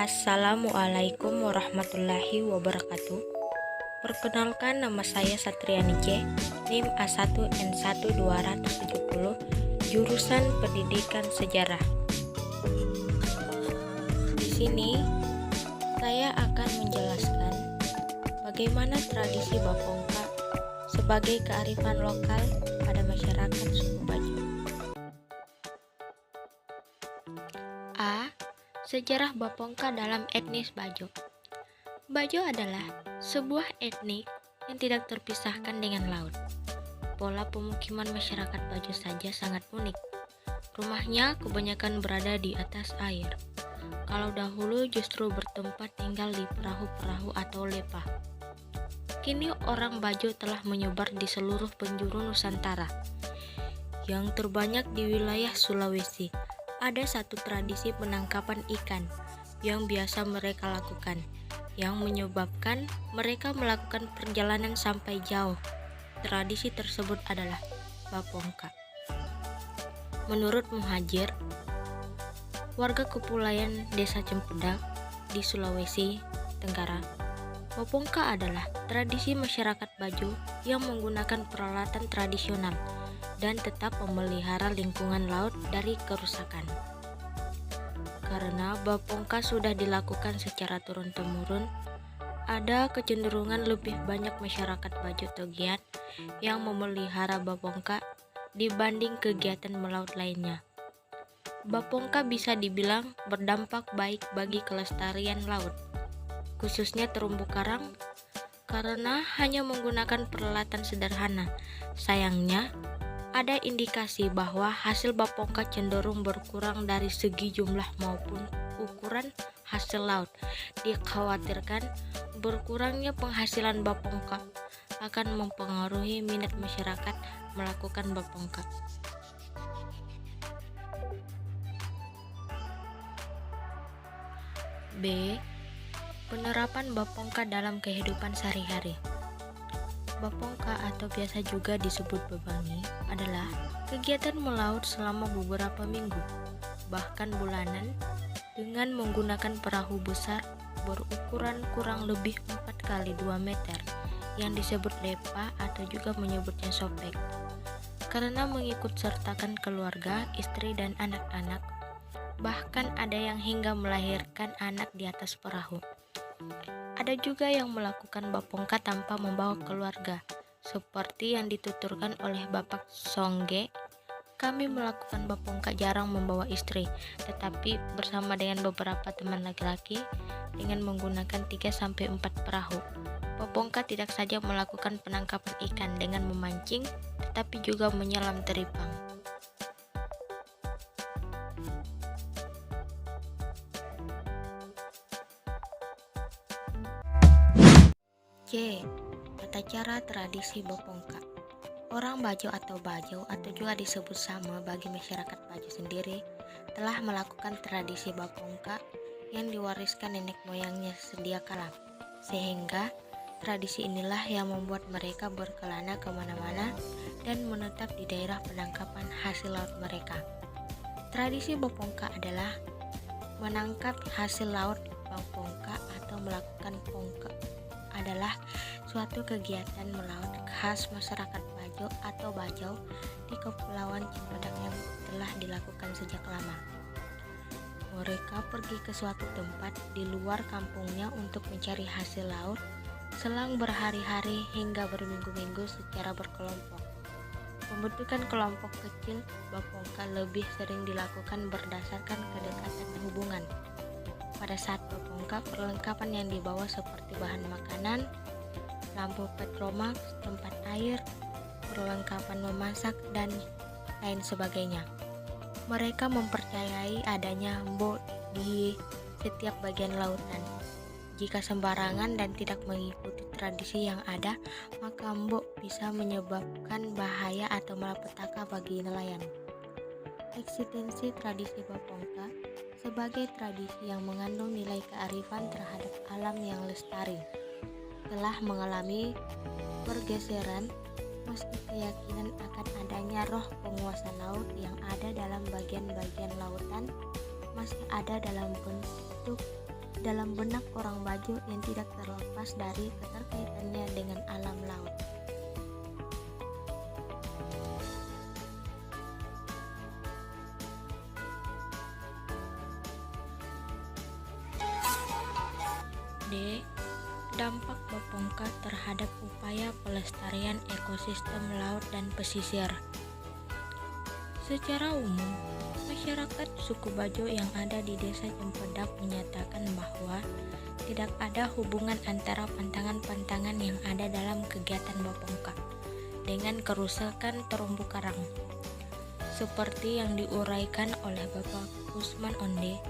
Assalamualaikum warahmatullahi wabarakatuh. Perkenalkan, nama saya Satriani J, NIM A1N1270, jurusan Pendidikan Sejarah. Di sini saya akan menjelaskan bagaimana tradisi Bapongka sebagai kearifan lokal pada masyarakat suku Bajo. A. Sejarah Bapongka dalam etnis Bajo. Bajo adalah sebuah etnik yang tidak terpisahkan dengan laut. Pola pemukiman masyarakat Bajo saja sangat unik. Rumahnya kebanyakan berada di atas air. Kalau dahulu justru bertempat tinggal di perahu-perahu atau lepah. Kini orang Bajo telah menyebar di seluruh penjuru Nusantara. Yang terbanyak di wilayah Sulawesi. Ada satu tradisi penangkapan ikan yang biasa mereka lakukan, yang menyebabkan mereka melakukan perjalanan sampai jauh. Tradisi tersebut adalah Bapongka. Menurut Muhajir, warga Kepulauan Desa Cempedak di Sulawesi Tenggara, Bapongka adalah tradisi masyarakat Bajo yang menggunakan peralatan tradisional dan tetap memelihara lingkungan laut dari kerusakan. Karena Bapongka sudah dilakukan secara turun-temurun, ada kecenderungan lebih banyak masyarakat Bajo Togian yang memelihara Bapongka dibanding kegiatan melaut lainnya. Bapongka bisa dibilang berdampak baik bagi kelestarian laut, khususnya terumbu karang, karena hanya menggunakan peralatan sederhana. Sayangnya, ada indikasi bahwa hasil Bapongka cenderung berkurang dari segi jumlah maupun ukuran hasil laut. Dikhawatirkan berkurangnya penghasilan Bapongka akan mempengaruhi minat masyarakat melakukan Bapongka. B. Penerapan Bapongka dalam kehidupan sehari-hari. Bapongka atau biasa juga disebut bebangi adalah kegiatan melaut selama beberapa minggu, bahkan bulanan, dengan menggunakan perahu besar berukuran kurang lebih 4 kali 2 meter yang disebut lepa atau juga menyebutnya sopek. Karena mengikut sertakan keluarga, istri dan anak-anak, bahkan ada yang hingga melahirkan anak di atas perahu. Ada juga yang melakukan Bapongka tanpa membawa keluarga, seperti yang dituturkan oleh Bapak Songge. Kami melakukan Bapongka jarang membawa istri, tetapi bersama dengan beberapa teman laki-laki dengan menggunakan 3-4 perahu. Bapongka tidak saja melakukan penangkapan ikan dengan memancing, tetapi juga menyelam teripang. C. Tata cara tradisi Bapongka. Orang Bajo atau juga disebut sama bagi masyarakat Bajo sendiri telah melakukan tradisi Bapongka yang diwariskan nenek moyangnya sedia kala, sehingga tradisi inilah yang membuat mereka berkelana kemana-mana dan menetap di daerah penangkapan hasil laut mereka. Tradisi Bapongka adalah menangkap hasil laut. Bapongka atau melakukan pongka adalah suatu kegiatan melaut khas masyarakat Bajo atau Bajau di Kepulauan Cempedak yang telah dilakukan sejak lama. Mereka pergi ke suatu tempat di luar kampungnya untuk mencari hasil laut, selang berhari-hari hingga berminggu-minggu secara berkelompok. Pembentukan kelompok kecil Bapongka lebih sering dilakukan berdasarkan kedekatan hubungan. Pada saat Bapongka, perlengkapan yang dibawa seperti bahan makanan, lampu petromax, tempat air, perlengkapan memasak, dan lain sebagainya. Mereka mempercayai adanya embok di setiap bagian lautan. Jika sembarangan dan tidak mengikuti tradisi yang ada, maka embok bisa menyebabkan bahaya atau malapetaka bagi nelayan. Eksistensi tradisi Bapongka sebagai tradisi yang mengandung nilai kearifan terhadap alam yang lestari telah mengalami pergeseran meski keyakinan akan adanya roh penguasa laut yang ada dalam bagian-bagian lautan masih ada dalam bentuk dalam benak orang Bajo yang tidak terlepas dari keterkaitannya dengan alam laut. D. Dampak Bopongka terhadap upaya pelestarian ekosistem laut dan pesisir. Secara umum, masyarakat suku Bajo yang ada di Desa Cempedak menyatakan bahwa tidak ada hubungan antara pantangan-pantangan yang ada dalam kegiatan Bopongka dengan kerusakan terumbu karang. Seperti yang diuraikan oleh Bapak Usman Onde,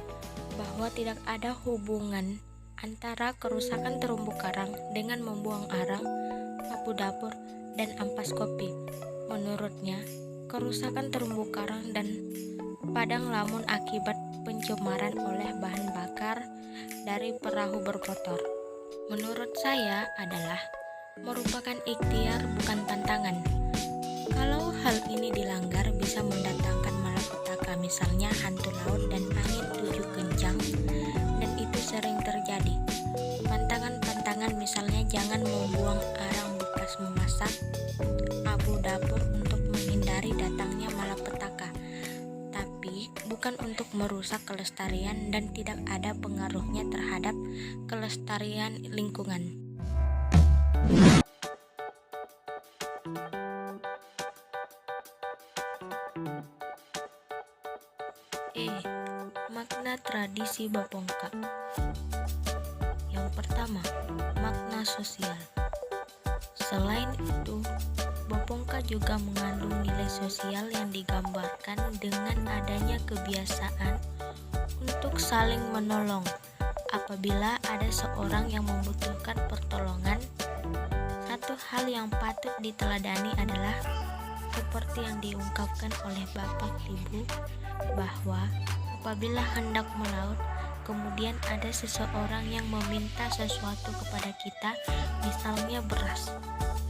bahwa tidak ada hubungan antara kerusakan terumbu karang dengan membuang arang, abu dapur, dan ampas kopi. Menurutnya, kerusakan terumbu karang dan padang lamun akibat pencemaran oleh bahan bakar dari perahu bermotor, menurut saya adalah merupakan ikhtiar bukan pantangan. Kalau hal ini dilanggar bisa mendatangkan malapetaka, misalnya hantu laut dan angin tujuh kencang, dan itu sering terjadi. Pantangan-pantangan misalnya jangan membuang arang bekas memasak, abu dapur untuk menghindari datangnya malapetaka, tapi bukan untuk merusak kelestarian dan tidak ada pengaruhnya terhadap kelestarian lingkungan. Makna tradisi Bopongka. Yang pertama, makna sosial. Selain itu, Bopongka juga mengandung nilai sosial yang digambarkan dengan adanya kebiasaan untuk saling menolong apabila ada seorang yang membutuhkan pertolongan. Satu hal yang patut diteladani adalah seperti yang diungkapkan oleh Bapak Ibu, bahwa apabila hendak melaut, kemudian ada seseorang yang meminta sesuatu kepada kita, misalnya beras,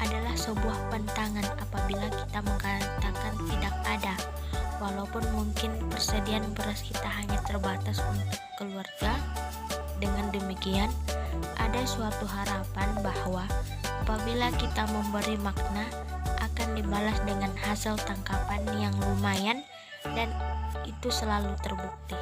adalah sebuah pantangan apabila kita mengatakan tidak ada, walaupun mungkin persediaan beras kita hanya terbatas untuk keluarga. Dengan demikian, ada suatu harapan bahwa apabila kita memberi makna, akan dibalas dengan hasil tangkapan yang lumayan, dan itu selalu terbukti.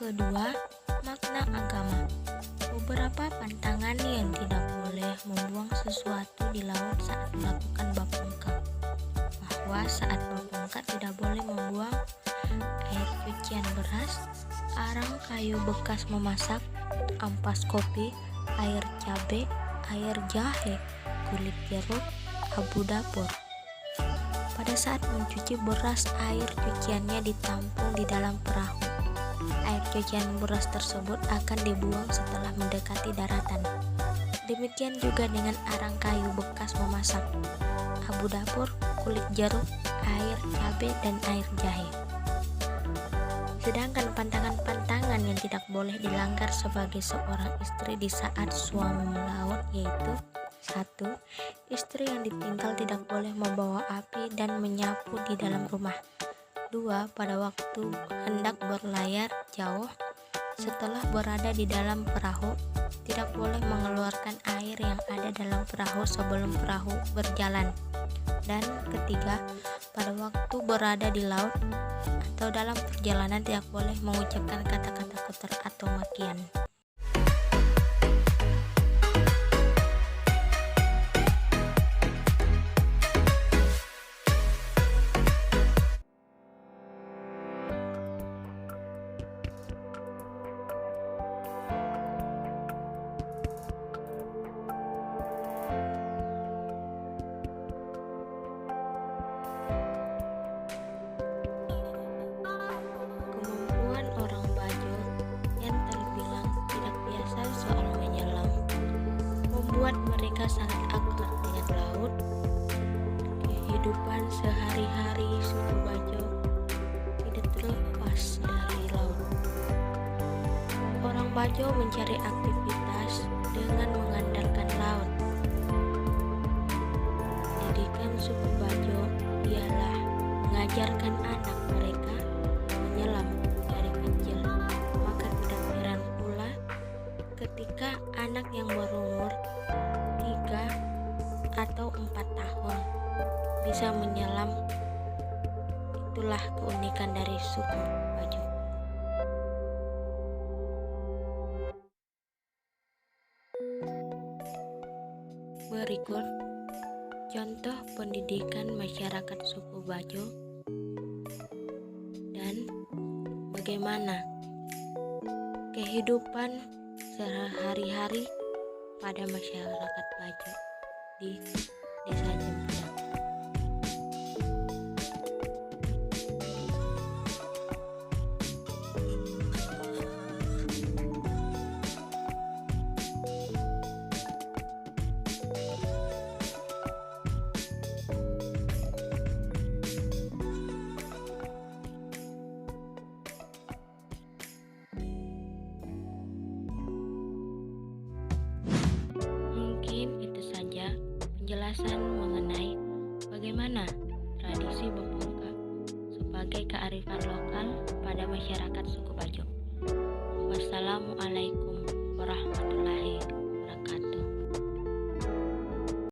Kedua, makna agama. Beberapa pantangan yang tidak boleh membuang sesuatu di laut saat melakukan Bopongka, bahwa saat Bopongka tidak boleh membuang air cucian beras, arang kayu bekas memasak, ampas kopi, air cabai, air jahe, kulit jeruk, abu dapur. Pada saat mencuci beras, air cuciannya ditampung di dalam perahu. Air cucian beras tersebut akan dibuang setelah mendekati daratan. Demikian juga dengan arang kayu bekas memasak, abu dapur, kulit jeruk, air cabai, dan air jahe. Sedangkan pantangan-pantangan yang tidak boleh dilanggar sebagai seorang istri di saat suami melaut, yaitu 1. Istri yang ditinggal tidak boleh membawa api dan menyapu di dalam rumah. 2. Pada waktu hendak berlayar jauh, setelah berada di dalam perahu, tidak boleh mengeluarkan air yang ada dalam perahu sebelum perahu berjalan. Dan ketiga, pada waktu berada di laut atau dalam perjalanan tidak boleh mengucapkan kata-kata kotor atau makian. Kemampuan orang Bajo yang terbilang tidak biasa soal menyelam membuat mereka sangat akrab dengan laut. Kehidupan sehari-hari suku Bajo mencari aktivitas dengan mengandalkan laut. Pendidikan suku Bajo ialah mengajarkan anak mereka menyelam dari kecil. Maka tidak heran pula ketika anak yang berumur 3 atau 4 tahun bisa menyelam. Itulah keunikan dari suku Bajo. Berikut contoh pendidikan masyarakat suku Bajo dan bagaimana kehidupan sehari-hari pada masyarakat Bajo di Desa Cempedak. Mungkin itu saja penjelasan mengenai bagaimana tradisi Bopongka sebagai kearifan lokal pada masyarakat suku Bajo. Wassalamualaikum warahmatullahi wabarakatuh.